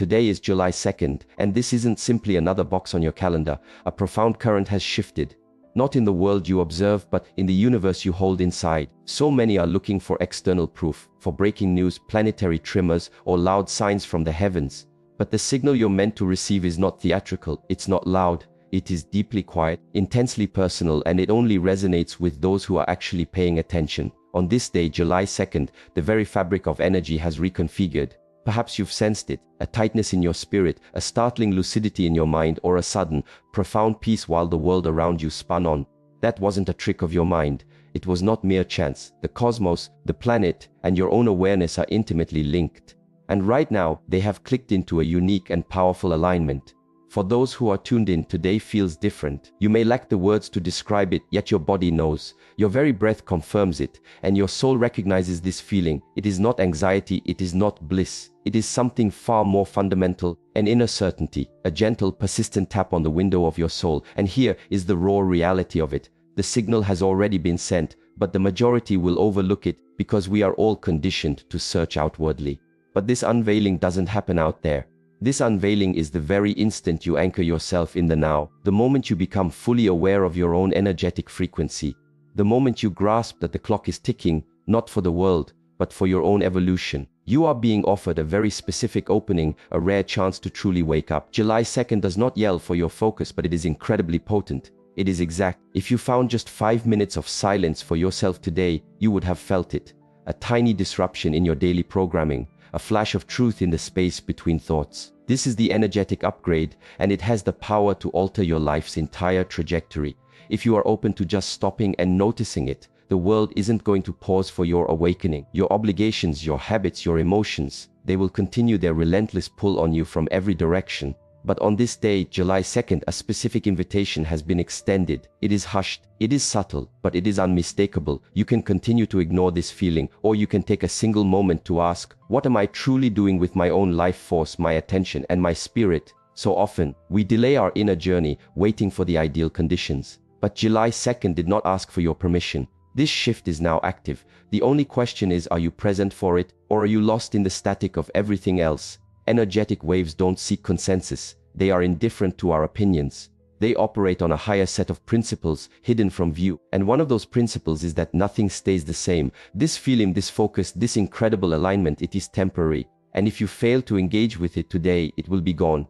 today is July 2nd, and this isn't simply another box on your calendar. A profound current has shifted. Not in the world you observe, but in the universe you hold inside. So many are looking for external proof, for breaking news, planetary tremors, or loud signs from the heavens. But the signal you're meant to receive is not theatrical, it's not loud. It is deeply quiet, intensely personal, and it only resonates with those who are actually paying attention. On this day, July 2nd, the very fabric of energy has reconfigured. Perhaps you've sensed it, a tightness in your spirit, a startling lucidity in your mind, or a sudden, profound peace while the world around you spun on. That wasn't a trick of your mind. It was not mere chance. The cosmos, the planet, and your own awareness are intimately linked. And right now, they have clicked into a unique and powerful alignment. For those who are tuned in, today feels different. You may lack the words to describe it, yet your body knows. Your very breath confirms it, and your soul recognizes this feeling. It is not anxiety, it is not bliss. It is something far more fundamental, an inner certainty, a gentle, persistent tap on the window of your soul. And here is the raw reality of it. The signal has already been sent, but the majority will overlook it because we are all conditioned to search outwardly. But this unveiling doesn't happen out there. This unveiling is the very instant you anchor yourself in the now, the moment you become fully aware of your own energetic frequency, the moment you grasp that the clock is ticking, not for the world, but for your own evolution. You are being offered a very specific opening, a rare chance to truly wake up. July 2nd does not yell for your focus, but it is incredibly potent. It is exact. If you found just 5 minutes of silence for yourself today, you would have felt it. A tiny disruption in your daily programming, a flash of truth in the space between thoughts. This is the energetic upgrade, and it has the power to alter your life's entire trajectory. If you are open to just stopping and noticing it, the world isn't going to pause for your awakening. Your obligations, your habits, your emotions, they will continue their relentless pull on you from every direction. But on this day, July 2nd, a specific invitation has been extended. It is hushed, it is subtle, but it is unmistakable. You can continue to ignore this feeling, or you can take a single moment to ask, what am I truly doing with my own life force, my attention, and my spirit? So often, we delay our inner journey, waiting for the ideal conditions. But July 2nd did not ask for your permission. This shift is now active. The only question is, are you present for it, or are you lost in the static of everything else? Energetic waves don't seek consensus. They are indifferent to our opinions. They operate on a higher set of principles hidden from view. And one of those principles is that nothing stays the same. This feeling, this focus, this incredible alignment, it is temporary. And if you fail to engage with it today, it will be gone.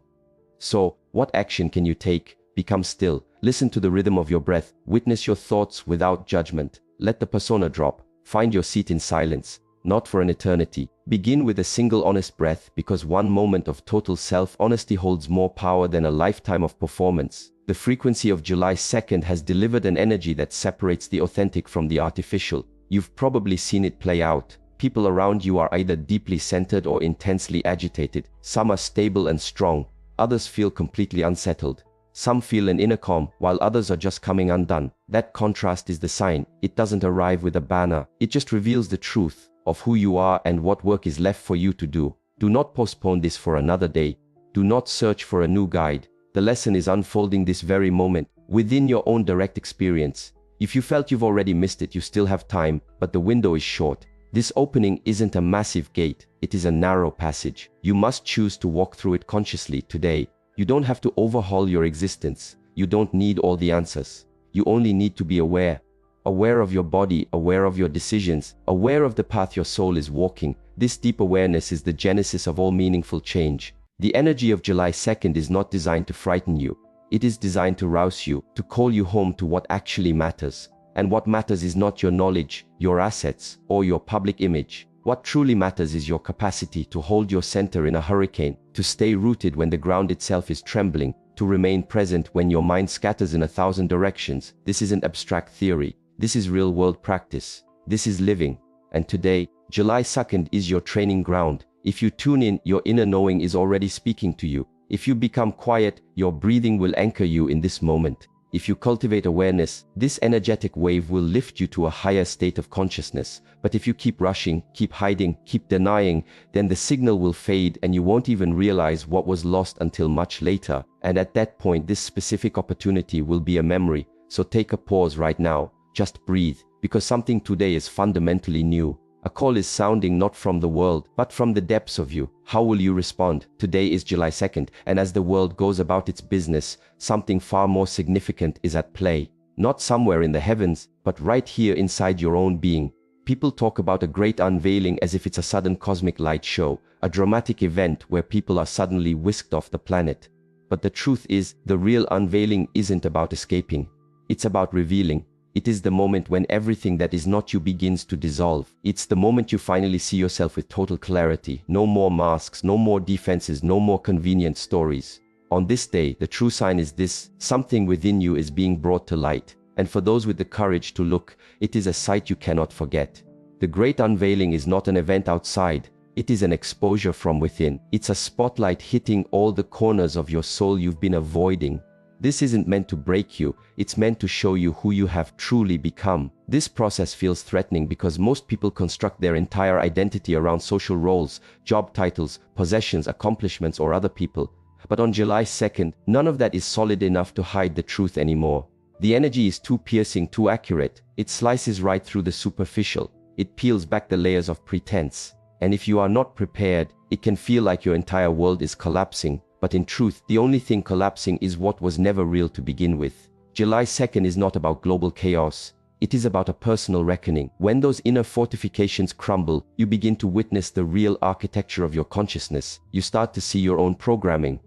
So, what action can you take? Become still. Listen to the rhythm of your breath. Witness your thoughts without judgment. Let the persona drop. Find your seat in silence. Not for an eternity. Begin with a single honest breath, because one moment of total self-honesty holds more power than a lifetime of performance. The frequency of July 2nd has delivered an energy that separates the authentic from the artificial. You've probably seen it play out. People around you are either deeply centered or intensely agitated. Some are stable and strong. Others feel completely unsettled. Some feel an inner calm, while others are just coming undone. That contrast is the sign. It doesn't arrive with a banner. It just reveals the truth of who you are and what work is left for you to do. Do not postpone this for another day. Do not search for a new guide. The lesson is unfolding this very moment, within your own direct experience. If you felt you've already missed it, you still have time, but the window is short. This opening isn't a massive gate, it is a narrow passage. You must choose to walk through it consciously today. You don't have to overhaul your existence. You don't need all the answers. You only need to be aware. Aware of your body, aware of your decisions, aware of the path your soul is walking. This deep awareness is the genesis of all meaningful change. The energy of July 2nd is not designed to frighten you. It is designed to rouse you, to call you home to what actually matters. And what matters is not your knowledge, your assets, or your public image. What truly matters is your capacity to hold your center in a hurricane, to stay rooted when the ground itself is trembling, to remain present when your mind scatters in 1,000 directions. This isn't abstract theory. This is real-world practice. This is living. And today, July 2nd is your training ground. If you tune in, your inner knowing is already speaking to you. If you become quiet, your breathing will anchor you in this moment. If you cultivate awareness, this energetic wave will lift you to a higher state of consciousness. But if you keep rushing, keep hiding, keep denying, then the signal will fade and you won't even realize what was lost until much later. And at that point, this specific opportunity will be a memory. So take a pause right now. Just breathe, because something today is fundamentally new. A call is sounding not from the world, but from the depths of you. How will you respond? Today is July 2nd, and as the world goes about its business, something far more significant is at play. Not somewhere in the heavens, but right here inside your own being. People talk about a great unveiling as if it's a sudden cosmic light show, a dramatic event where people are suddenly whisked off the planet. But the truth is, the real unveiling isn't about escaping. It's about revealing. It is the moment when everything that is not you begins to dissolve. It's the moment you finally see yourself with total clarity. No more masks, no more defenses, no more convenient stories. On this day, the true sign is this: something within you is being brought to light. And for those with the courage to look, it is a sight you cannot forget. The great unveiling is not an event outside. It is an exposure from within. It's a spotlight hitting all the corners of your soul you've been avoiding. This isn't meant to break you, it's meant to show you who you have truly become. This process feels threatening because most people construct their entire identity around social roles, job titles, possessions, accomplishments, or other people. But on July 2nd, none of that is solid enough to hide the truth anymore. The energy is too piercing, too accurate. It slices right through the superficial. It peels back the layers of pretense. And if you are not prepared, it can feel like your entire world is collapsing. But in truth, the only thing collapsing is what was never real to begin with. July 2nd is not about global chaos. It is about a personal reckoning. When those inner fortifications crumble, you begin to witness the real architecture of your consciousness. You start to see your own programming.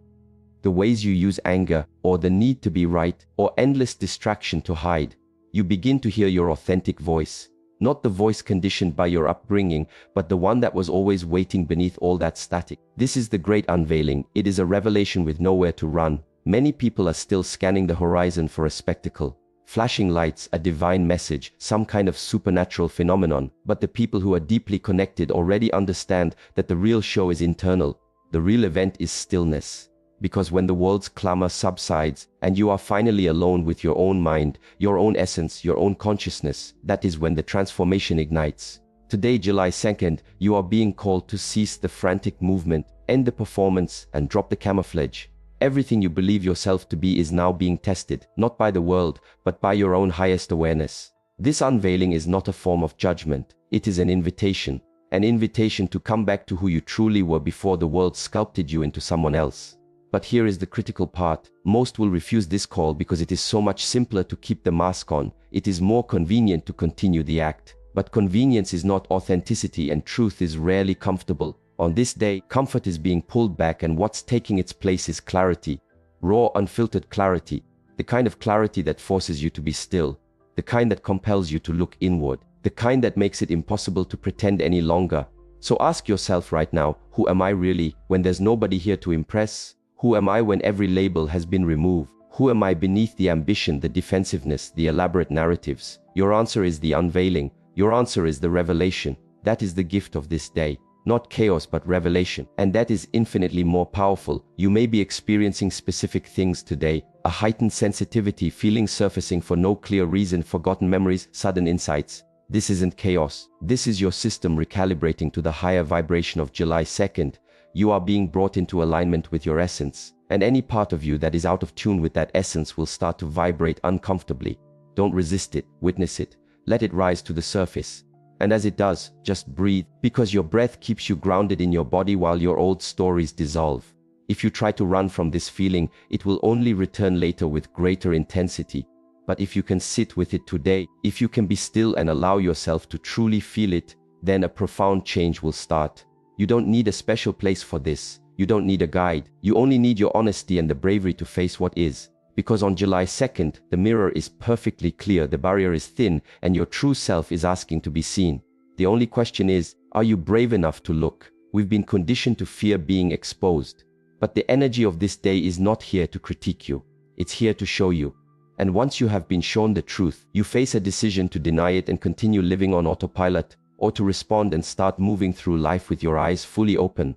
The ways you use anger, or the need to be right, or endless distraction to hide. You begin to hear your authentic voice. Not the voice conditioned by your upbringing, but the one that was always waiting beneath all that static. This is the great unveiling. It is a revelation with nowhere to run. Many people are still scanning the horizon for a spectacle. Flashing lights, a divine message, some kind of supernatural phenomenon. But the people who are deeply connected already understand that the real show is internal. The real event is stillness. Because when the world's clamor subsides, and you are finally alone with your own mind, your own essence, your own consciousness, that is when the transformation ignites. Today, July 2nd, you are being called to cease the frantic movement, end the performance, and drop the camouflage. Everything you believe yourself to be is now being tested, not by the world, but by your own highest awareness. This unveiling is not a form of judgment. It is an invitation. An invitation to come back to who you truly were before the world sculpted you into someone else. But here is the critical part. Most will refuse this call because it is so much simpler to keep the mask on. It is more convenient to continue the act. But convenience is not authenticity, and truth is rarely comfortable. On this day, comfort is being pulled back, and what's taking its place is clarity. Raw, unfiltered clarity. The kind of clarity that forces you to be still. The kind that compels you to look inward. The kind that makes it impossible to pretend any longer. So ask yourself right now, who am I really when there's nobody here to impress? Who am I when every label has been removed? Who am I beneath the ambition, the defensiveness, the elaborate narratives? Your answer is the unveiling. Your answer is the revelation. That is the gift of this day. Not chaos, but revelation. And that is infinitely more powerful. You may be experiencing specific things today. A heightened sensitivity, feelings surfacing for no clear reason, forgotten memories, sudden insights. This isn't chaos. This is your system recalibrating to the higher vibration of July 2nd. You are being brought into alignment with your essence, and any part of you that is out of tune with that essence will start to vibrate uncomfortably. Don't resist it, witness it, let it rise to the surface. And as it does, just breathe, because your breath keeps you grounded in your body while your old stories dissolve. If you try to run from this feeling, it will only return later with greater intensity. But if you can sit with it today, if you can be still and allow yourself to truly feel it, then a profound change will start. You don't need a special place for this. You don't need a guide. You only need your honesty and the bravery to face what is. Because on July 2nd, the mirror is perfectly clear, the barrier is thin, and your true self is asking to be seen. The only question is, are you brave enough to look? We've been conditioned to fear being exposed. But the energy of this day is not here to critique you. It's here to show you. And once you have been shown the truth, you face a decision to deny it and continue living on autopilot, or to respond and start moving through life with your eyes fully open.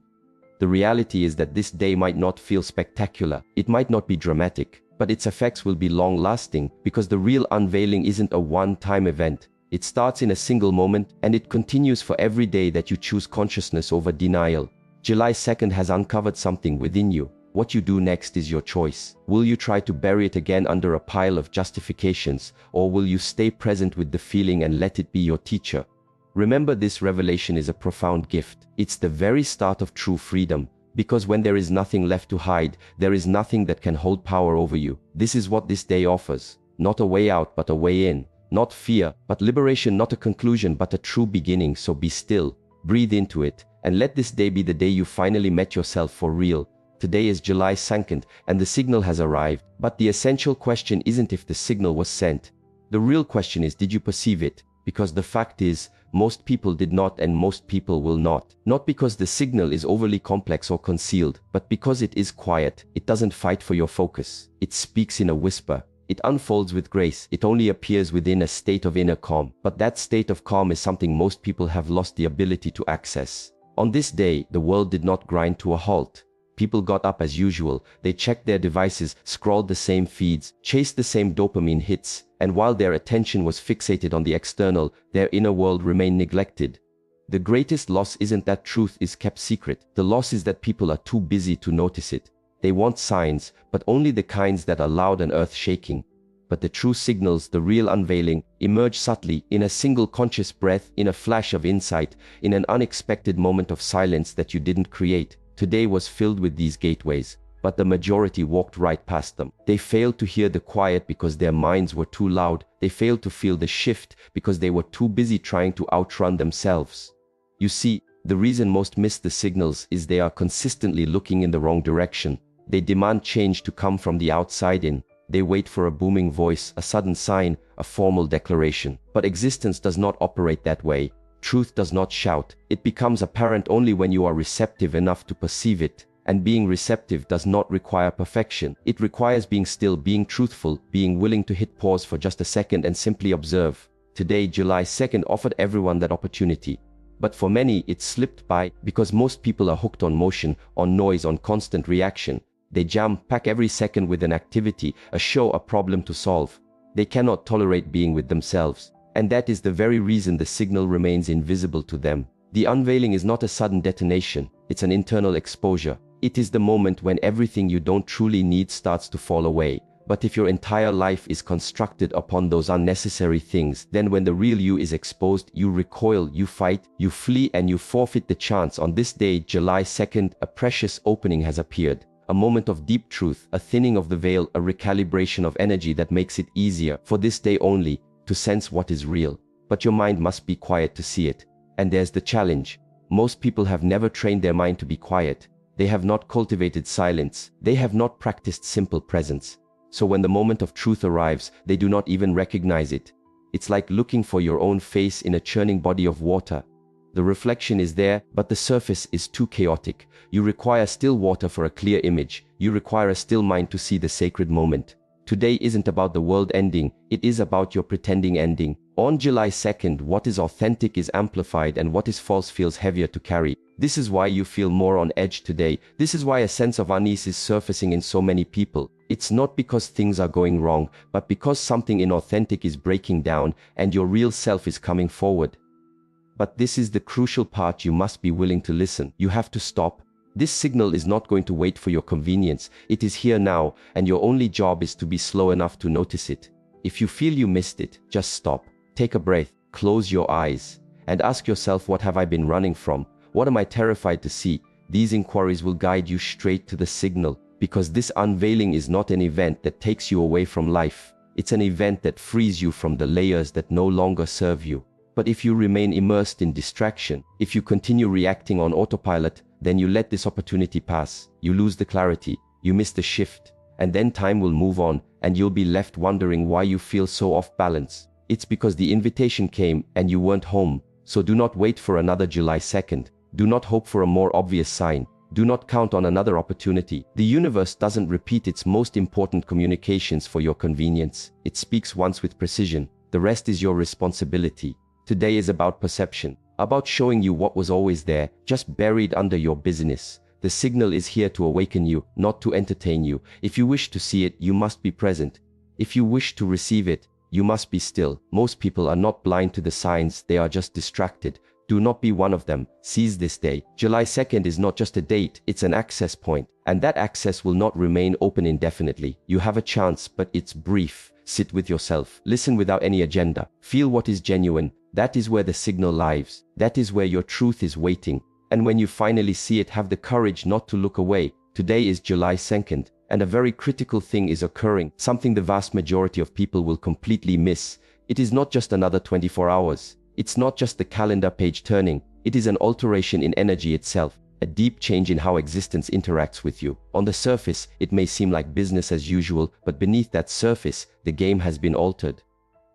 The reality is that this day might not feel spectacular, it might not be dramatic, but its effects will be long-lasting, because the real unveiling isn't a one-time event. It starts in a single moment, and it continues for every day that you choose consciousness over denial. July 2nd has uncovered something within you. What you do next is your choice. Will you try to bury it again under a pile of justifications, or will you stay present with the feeling and let it be your teacher? Remember, this revelation is a profound gift. It's the very start of true freedom. Because when there is nothing left to hide, there is nothing that can hold power over you. This is what this day offers. Not a way out, but a way in. Not fear, but liberation. Not a conclusion, but a true beginning. So be still, breathe into it, and let this day be the day you finally met yourself for real. Today is July 2nd, and the signal has arrived. But the essential question isn't if the signal was sent. The real question is, did you perceive it? Because the fact is, most people did not, and most people will not. Not because the signal is overly complex or concealed, but because it is quiet. It doesn't fight for your focus. It speaks in a whisper. It unfolds with grace. It only appears within a state of inner calm. But that state of calm is something most people have lost the ability to access. On this day, the world did not grind to a halt. People got up as usual. They checked their devices, scrolled the same feeds, chased the same dopamine hits, and while their attention was fixated on the external, their inner world remained neglected. The greatest loss isn't that truth is kept secret. The loss is that people are too busy to notice it. They want signs, but only the kinds that are loud and earth-shaking. But the true signals, the real unveiling, emerge subtly, in a single conscious breath, in a flash of insight, in an unexpected moment of silence that you didn't create. Today was filled with these gateways, but the majority walked right past them. They failed to hear the quiet because their minds were too loud. They failed to feel the shift because they were too busy trying to outrun themselves. You see, the reason most miss the signals is they are consistently looking in the wrong direction. They demand change to come from the outside in. They wait for a booming voice, a sudden sign, a formal declaration. But existence does not operate that way. Truth does not shout. It becomes apparent only when you are receptive enough to perceive it. And being receptive does not require perfection. It requires being still, being truthful, being willing to hit pause for just a second and simply observe. Today, July 2nd, offered everyone that opportunity. But for many, it slipped by because most people are hooked on motion, on noise, on constant reaction. They jam-pack every second with an activity, a show, a problem to solve. They cannot tolerate being with themselves. And that is the very reason the signal remains invisible to them. The unveiling is not a sudden detonation. It's an internal exposure. It is the moment when everything you don't truly need starts to fall away. But if your entire life is constructed upon those unnecessary things, then when the real you is exposed, you recoil, you fight, you flee, and you forfeit the chance. On this day, July 2nd, a precious opening has appeared. A moment of deep truth, a thinning of the veil, a recalibration of energy that makes it easier, for this day only, to sense what is real. But your mind must be quiet to see it. And there's the challenge. Most people have never trained their mind to be quiet. They have not cultivated silence. They have not practiced simple presence. So when the moment of truth arrives, they do not even recognize it. It's like looking for your own face in a churning body of water. The reflection is there, but the surface is too chaotic. You require still water for a clear image. You require a still mind to see the sacred moment. Today isn't about the world ending, it is about your pretending ending. On July 2nd, what is authentic is amplified and what is false feels heavier to carry. This is why you feel more on edge today. This is why a sense of unease is surfacing in so many people. It's not because things are going wrong, but because something inauthentic is breaking down and your real self is coming forward. But this is the crucial part. You must be willing to listen. You have to stop. This signal is not going to wait for your convenience. It is here now, and your only job is to be slow enough to notice it. If you feel you missed it, just stop. Take a breath, close your eyes, and ask yourself, what have I been running from? What am I terrified to see? These inquiries will guide you straight to the signal, because this unveiling is not an event that takes you away from life. It's an event that frees you from the layers that no longer serve you. But if you remain immersed in distraction, if you continue reacting on autopilot, then you let this opportunity pass. You lose the clarity, you miss the shift, and then time will move on, and you'll be left wondering why you feel so off balance. It's because the invitation came and you weren't home. So do not wait for another July 2nd. Do not hope for a more obvious sign. Do not count on another opportunity. The universe doesn't repeat its most important communications for your convenience. It speaks once with precision. The rest is your responsibility. Today is about perception, about showing you what was always there, just buried under your business. The signal is here to awaken you, not to entertain you. If you wish to see it, you must be present. If you wish to receive it, you must be still. Most people are not blind to the signs, they are just distracted. Do not be one of them. Seize this day. July 2nd is not just a date, it's an access point. And that access will not remain open indefinitely. You have a chance, but it's brief. Sit with yourself. Listen without any agenda. Feel what is genuine. That is where the signal lives. That is where your truth is waiting. And when you finally see it, have the courage not to look away. Today is July 2nd, and a very critical thing is occurring, something the vast majority of people will completely miss. It is not just another 24 hours. It's not just the calendar page turning. It is an alteration in energy itself, a deep change in how existence interacts with you. On the surface, it may seem like business as usual, but beneath that surface, the game has been altered.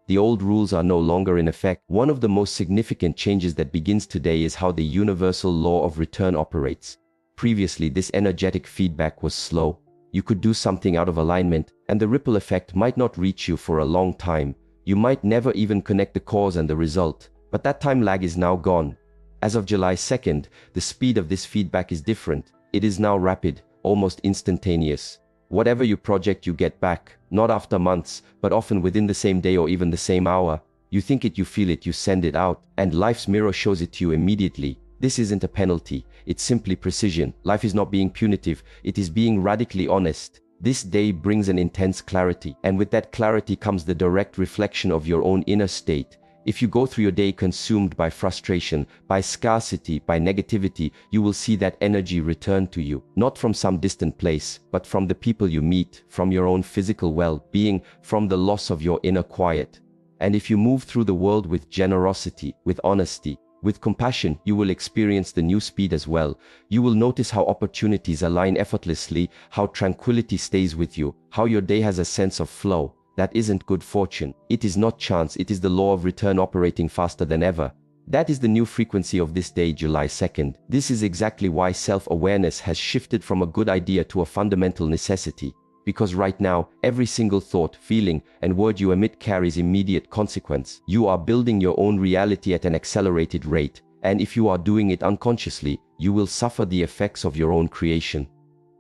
The old rules are no longer in effect. One of the most significant changes that begins today is how the universal law of return operates. Previously, this energetic feedback was slow. You could do something out of alignment, and the ripple effect might not reach you for a long time. You might never even connect the cause and the result. But that time lag is now gone. As of July 2nd, the speed of this feedback is different. It is now rapid, almost instantaneous. Whatever you project, you get back, not after months, but often within the same day or even the same hour. You think it, you feel it, you send it out, and life's mirror shows it to you immediately. This isn't a penalty, it's simply precision. Life is not being punitive, it is being radically honest. This day brings an intense clarity, and with that clarity comes the direct reflection of your own inner state. If you go through your day consumed by frustration, by scarcity, by negativity, you will see that energy return to you, not from some distant place, but from the people you meet, from your own physical well-being, from the loss of your inner quiet. And if you move through the world with generosity, with honesty, with compassion, you will experience the new speed as well. You will notice how opportunities align effortlessly, how tranquility stays with you, how your day has a sense of flow. That isn't good fortune. It is not chance. It is the law of return operating faster than ever. That is the new frequency of this day, July 2nd. This is exactly why self-awareness has shifted from a good idea to a fundamental necessity. Because right now, every single thought, feeling, and word you emit carries immediate consequence. You are building your own reality at an accelerated rate, and if you are doing it unconsciously, you will suffer the effects of your own creation.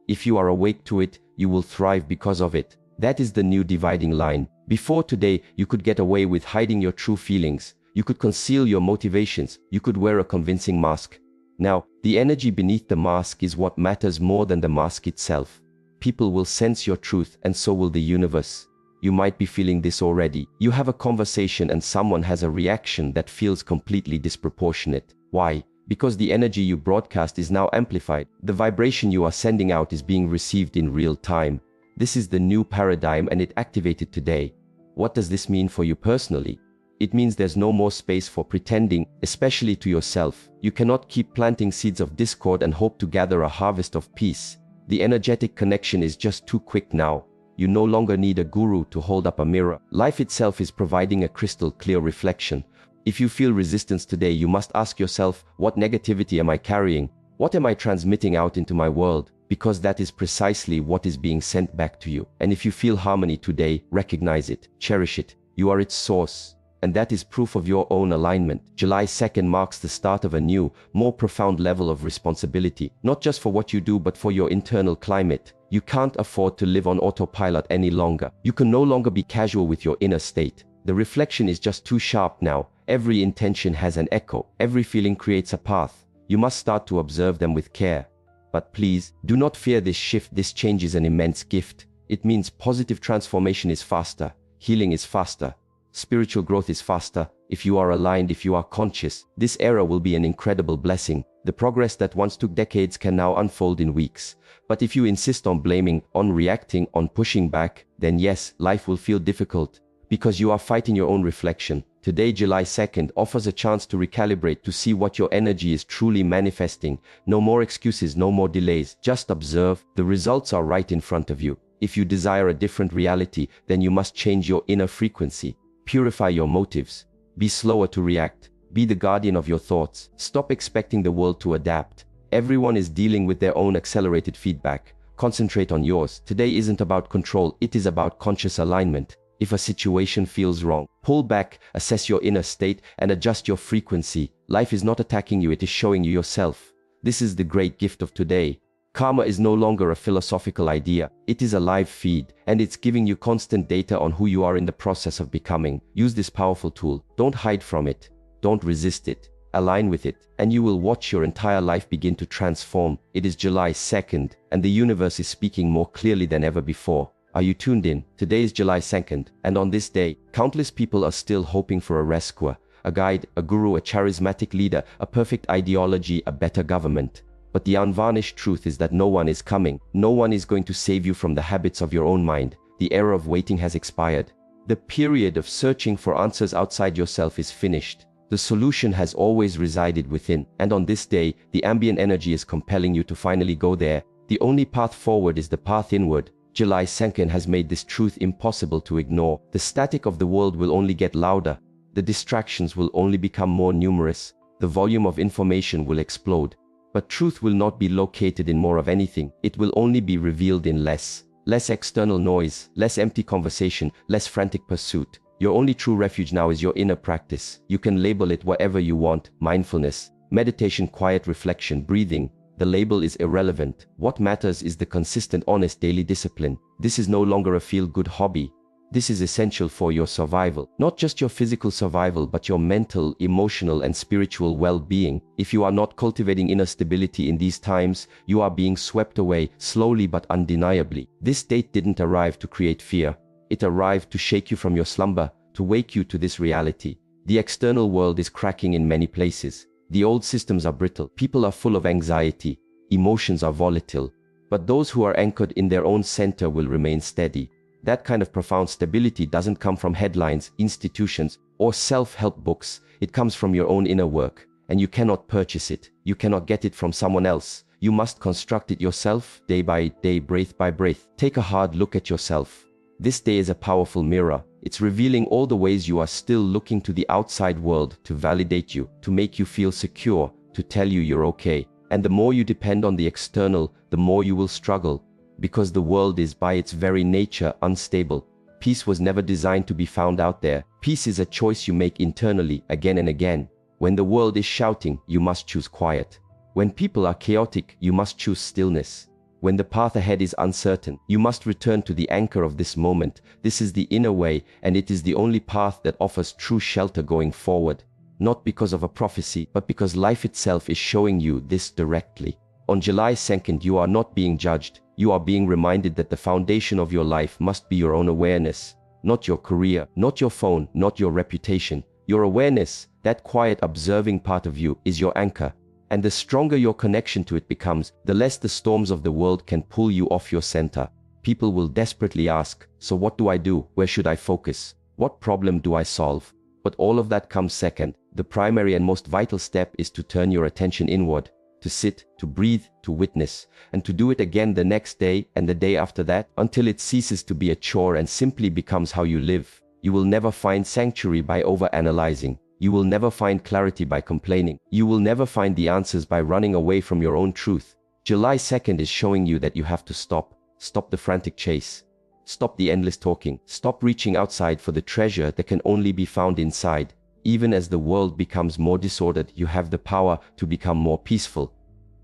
If you are awake to it, you will thrive because of it. That is the new dividing line. Before today, you could get away with hiding your true feelings. You could conceal your motivations. You could wear a convincing mask. Now, the energy beneath the mask is what matters more than the mask itself. People will sense your truth, and so will the universe. You might be feeling this already. You have a conversation and someone has a reaction that feels completely disproportionate. Why? Because the energy you broadcast is now amplified. The vibration you are sending out is being received in real time. This is the new paradigm, and it activated today. What does this mean for you personally? It means there's no more space for pretending, especially to yourself. You cannot keep planting seeds of discord and hope to gather a harvest of peace. The energetic connection is just too quick now. You no longer need a guru to hold up a mirror. Life itself is providing a crystal clear reflection. If you feel resistance today, you must ask yourself, what negativity am I carrying? What am I transmitting out into my world? Because that is precisely what is being sent back to you. And if you feel harmony today, recognize it, cherish it. You are its source. And that is proof of your own alignment. July 2nd marks the start of a new, more profound level of responsibility, not just for what you do, but for your internal climate. You can't afford to live on autopilot any longer. You can no longer be casual with your inner state. The reflection is just too sharp now. Every intention has an echo. Every feeling creates a path. You must start to observe them with care. But please, do not fear this shift. This change is an immense gift. It means positive transformation is faster. Healing is faster. Spiritual growth is faster. If you are aligned, if you are conscious, this era will be an incredible blessing. The progress that once took decades can now unfold in weeks. But if you insist on blaming, on reacting, on pushing back, then yes, life will feel difficult. Because you are fighting your own reflection. Today, July 2nd, offers a chance to recalibrate, to see what your energy is truly manifesting. No more excuses, no more delays. Just observe. The results are right in front of you. If you desire a different reality, then you must change your inner frequency. Purify your motives. Be slower to react. Be the guardian of your thoughts. Stop expecting the world to adapt. Everyone is dealing with their own accelerated feedback. Concentrate on yours. Today isn't about control, it is about conscious alignment. If a situation feels wrong, pull back, assess your inner state, and adjust your frequency. Life is not attacking you, it is showing you yourself. This is the great gift of today. Karma is no longer a philosophical idea. It is a live feed, and it's giving you constant data on who you are in the process of becoming. Use this powerful tool. Don't hide from it. Don't resist it. Align with it, and you will watch your entire life begin to transform. It is July 2nd, and the universe is speaking more clearly than ever before. Are you tuned in? Today is July 2nd, and on this day, countless people are still hoping for a rescuer, a guide, a guru, a charismatic leader, a perfect ideology, a better government. But the unvarnished truth is that no one is coming. No one is going to save you from the habits of your own mind. The era of waiting has expired. The period of searching for answers outside yourself is finished. The solution has always resided within, and on this day, the ambient energy is compelling you to finally go there. The only path forward is the path inward. July 2nd has made this truth impossible to ignore. The static of the world will only get louder. The distractions will only become more numerous. The volume of information will explode. But truth will not be located in more of anything. It will only be revealed in less. Less external noise, less empty conversation, less frantic pursuit. Your only true refuge now is your inner practice. You can label it whatever you want: mindfulness, meditation, quiet reflection, breathing. The label is irrelevant. What matters is the consistent, honest daily discipline. This is no longer a feel-good hobby. This is essential for your survival. Not just your physical survival, but your mental, emotional, and spiritual well-being. If you are not cultivating inner stability in these times, you are being swept away, slowly but undeniably. This date didn't arrive to create fear. It arrived to shake you from your slumber, to wake you to this reality. The external world is cracking in many places. The old systems are brittle. People are full of anxiety. Emotions are volatile. But those who are anchored in their own center will remain steady. That kind of profound stability doesn't come from headlines, institutions, or self-help books. It comes from your own inner work. And you cannot purchase it. You cannot get it from someone else. You must construct it yourself, day by day, breath by breath. Take a hard look at yourself. This day is a powerful mirror. It's revealing all the ways you are still looking to the outside world to validate you, to make you feel secure, to tell you you're okay. And the more you depend on the external, the more you will struggle. Because the world is by its very nature unstable. Peace was never designed to be found out there. Peace is a choice you make internally, again and again. When the world is shouting, you must choose quiet. When people are chaotic, you must choose stillness. When the path ahead is uncertain, you must return to the anchor of this moment. This is the inner way, and it is the only path that offers true shelter going forward. Not because of a prophecy, but because life itself is showing you this directly. On July 2nd, you are not being judged. You are being reminded that the foundation of your life must be your own awareness. Not your career, not your phone, not your reputation. Your awareness, that quiet observing part of you, is your anchor. And the stronger your connection to it becomes, the less the storms of the world can pull you off your center. People will desperately ask, so what do I do? Where should I focus? What problem do I solve? But all of that comes second. The primary and most vital step is to turn your attention inward, to sit, to breathe, to witness, and to do it again the next day and the day after that, until it ceases to be a chore and simply becomes how you live. You will never find sanctuary by overanalyzing. You will never find clarity by complaining. You will never find the answers by running away from your own truth. July 2nd is showing you that you have to stop. Stop the frantic chase. Stop the endless talking. Stop reaching outside for the treasure that can only be found inside. Even as the world becomes more disordered, you have the power to become more peaceful.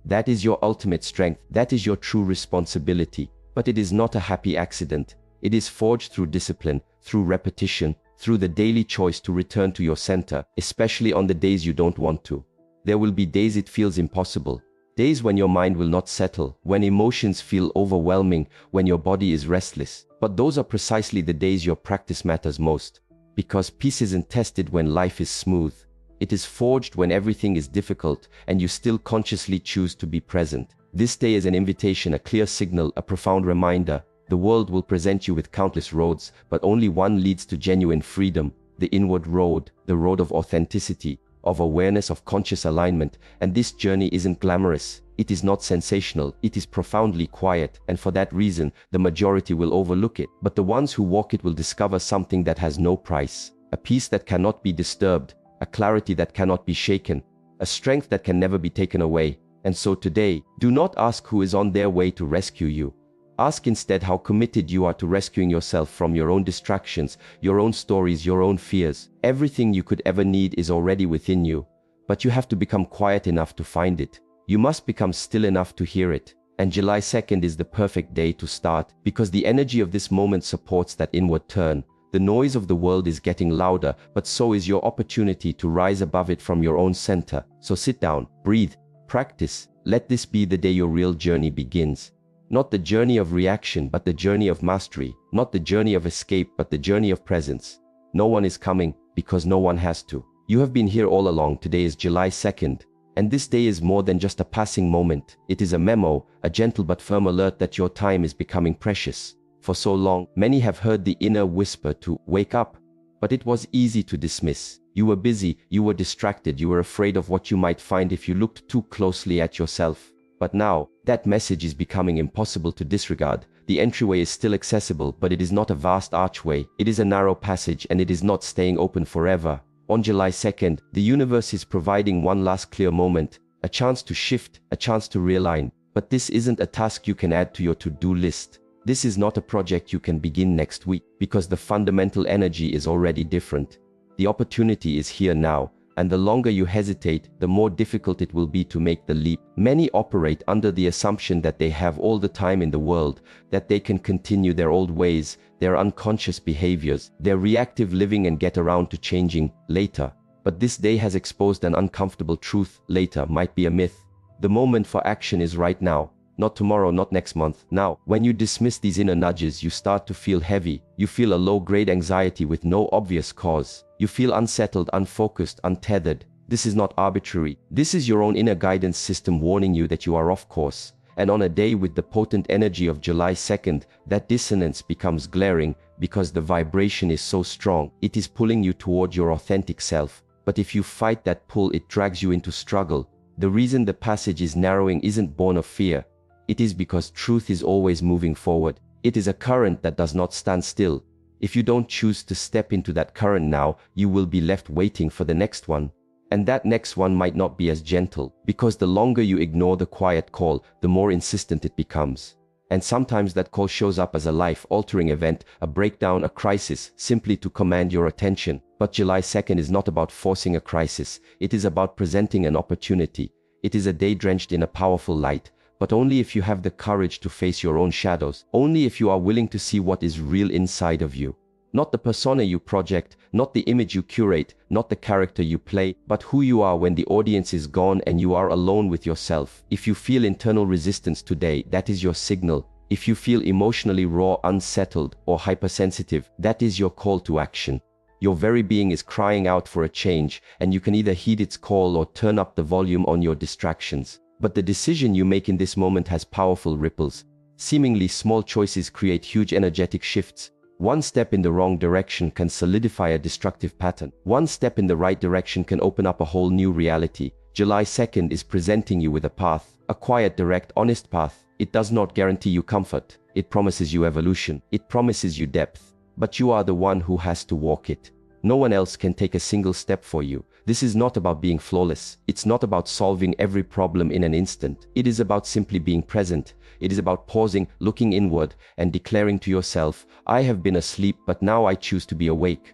That is your ultimate strength. That is your true responsibility. But it is not a happy accident. It is forged through discipline, through repetition, through the daily choice to return to your center, especially on the days you don't want to. There will be days it feels impossible. Days when your mind will not settle, when emotions feel overwhelming, when your body is restless. But those are precisely the days your practice matters most. Because peace isn't tested when life is smooth. It is forged when everything is difficult and you still consciously choose to be present. This day is an invitation, a clear signal, a profound reminder. The world will present you with countless roads, but only one leads to genuine freedom. The inward road, the road of authenticity, of awareness, of conscious alignment. And this journey isn't glamorous. It is not sensational. It is profoundly quiet, and for that reason, the majority will overlook it. But the ones who walk it will discover something that has no price. A peace that cannot be disturbed, a clarity that cannot be shaken, a strength that can never be taken away. And so today, do not ask who is on their way to rescue you. Ask instead how committed you are to rescuing yourself from your own distractions, your own stories, your own fears. Everything you could ever need is already within you. But you have to become quiet enough to find it. You must become still enough to hear it. And July 2nd is the perfect day to start, because the energy of this moment supports that inward turn. The noise of the world is getting louder, but so is your opportunity to rise above it from your own center. So sit down, breathe, practice. Let this be the day your real journey begins. Not the journey of reaction, but the journey of mastery. Not the journey of escape, but the journey of presence. No one is coming, because no one has to. You have been here all along. Today is July 2nd. And this day is more than just a passing moment. It is a memo, a gentle but firm alert that your time is becoming precious. For so long, many have heard the inner whisper to wake up. But it was easy to dismiss. You were busy, you were distracted, you were afraid of what you might find if you looked too closely at yourself. But now, that message is becoming impossible to disregard. The entryway is still accessible, but it is not a vast archway. It is a narrow passage, and it is not staying open forever. On July 2nd, the universe is providing one last clear moment, a chance to shift, a chance to realign. But this isn't a task you can add to your to-do list. This is not a project you can begin next week, because the fundamental energy is already different. The opportunity is here now, and the longer you hesitate, the more difficult it will be to make the leap. Many operate under the assumption that they have all the time in the world, that they can continue their old ways, their unconscious behaviors, their reactive living and get around to changing later. But this day has exposed an uncomfortable truth. Later might be a myth. The moment for action is right now. Not tomorrow, not next month, now. When you dismiss these inner nudges, you start to feel heavy. You feel a low-grade anxiety with no obvious cause. You feel unsettled, unfocused, untethered. This is not arbitrary. This is your own inner guidance system warning you that you are off course. And on a day with the potent energy of July 2nd, that dissonance becomes glaring because the vibration is so strong. It is pulling you toward your authentic self. But if you fight that pull, it drags you into struggle. The reason the passage is narrowing isn't born of fear. It is because truth is always moving forward. It is a current that does not stand still. If you don't choose to step into that current now, you will be left waiting for the next one. And that next one might not be as gentle, because the longer you ignore the quiet call, the more insistent it becomes. And sometimes that call shows up as a life-altering event, a breakdown, a crisis, simply to command your attention. But July 2nd is not about forcing a crisis. It is about presenting an opportunity. It is a day drenched in a powerful light. But only if you have the courage to face your own shadows, only if you are willing to see what is real inside of you. Not the persona you project, not the image you curate, not the character you play, but who you are when the audience is gone and you are alone with yourself. If you feel internal resistance today, that is your signal. If you feel emotionally raw, unsettled, or hypersensitive, that is your call to action. Your very being is crying out for a change, and you can either heed its call or turn up the volume on your distractions. But the decision you make in this moment has powerful ripples. Seemingly small choices create huge energetic shifts. One step in the wrong direction can solidify a destructive pattern. One step in the right direction can open up a whole new reality. July 2nd is presenting you with a path, a quiet, direct, honest path. It does not guarantee you comfort. It promises you evolution. It promises you depth. But you are the one who has to walk it. No one else can take a single step for you. This is not about being flawless. It's not about solving every problem in an instant. It is about simply being present. It is about pausing, looking inward, and declaring to yourself, I have been asleep, but now I choose to be awake.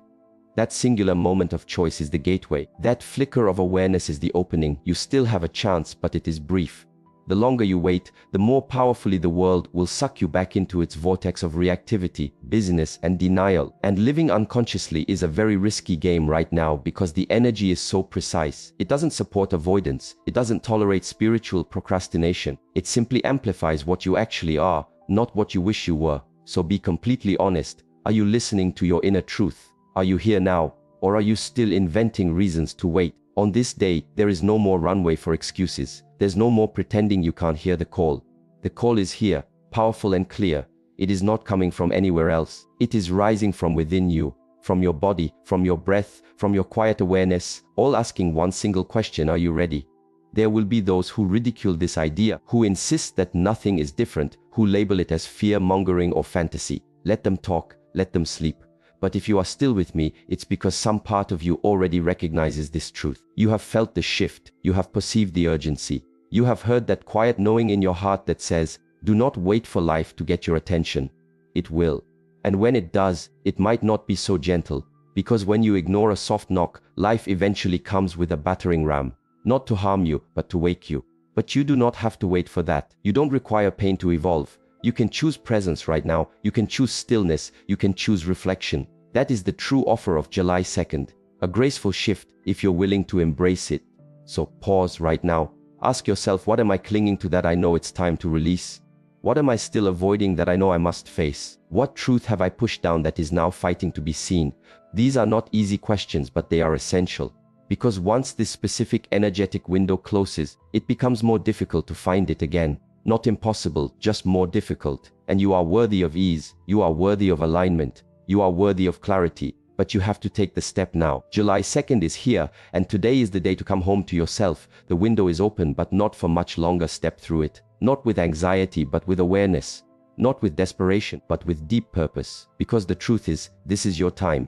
That singular moment of choice is the gateway. That flicker of awareness is the opening. You still have a chance, but it is brief. The longer you wait, the more powerfully the world will suck you back into its vortex of reactivity, busyness, and denial. And living unconsciously is a very risky game right now because the energy is so precise. It doesn't support avoidance. It doesn't tolerate spiritual procrastination. It simply amplifies what you actually are, not what you wish you were. So be completely honest. Are you listening to your inner truth? Are you here now? Or are you still inventing reasons to wait? On this day, there is no more runway for excuses. There's no more pretending you can't hear the call. The call is here, powerful and clear. It is not coming from anywhere else. It is rising from within you, from your body, from your breath, from your quiet awareness, all asking one single question: are you ready? There will be those who ridicule this idea, who insist that nothing is different, who label it as fear-mongering or fantasy. Let them talk, let them sleep. But if you are still with me, it's because some part of you already recognizes this truth. You have felt the shift. You have perceived the urgency. You have heard that quiet knowing in your heart that says, do not wait for life to get your attention. It will. And when it does, it might not be so gentle. Because when you ignore a soft knock, life eventually comes with a battering ram. Not to harm you, but to wake you. But you do not have to wait for that. You don't require pain to evolve. You can choose presence right now. You can choose stillness. You can choose reflection. That is the true offer of July 2nd. A graceful shift if you're willing to embrace it. So pause right now. Ask yourself, what am I clinging to that I know it's time to release? What am I still avoiding that I know I must face? What truth have I pushed down that is now fighting to be seen? These are not easy questions, but they are essential. Because once this specific energetic window closes, it becomes more difficult to find it again. Not impossible, just more difficult. And you are worthy of ease, you are worthy of alignment, you are worthy of clarity, but you have to take the step now. July 2nd is here, and today is the day to come home to yourself. The window is open, but not for much longer. Step through it. Not with anxiety, but with awareness. Not with desperation, but with deep purpose. Because the truth is, this is your time.